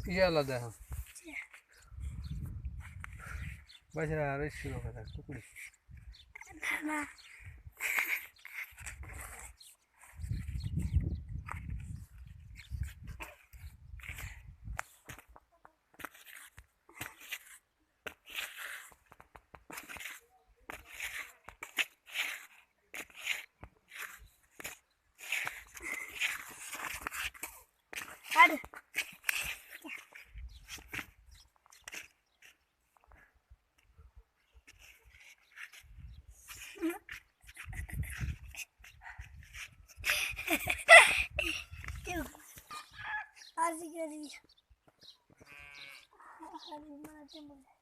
يلا ده بس رش له كذا كل Hadi. Hadi göreyim. Hadi madem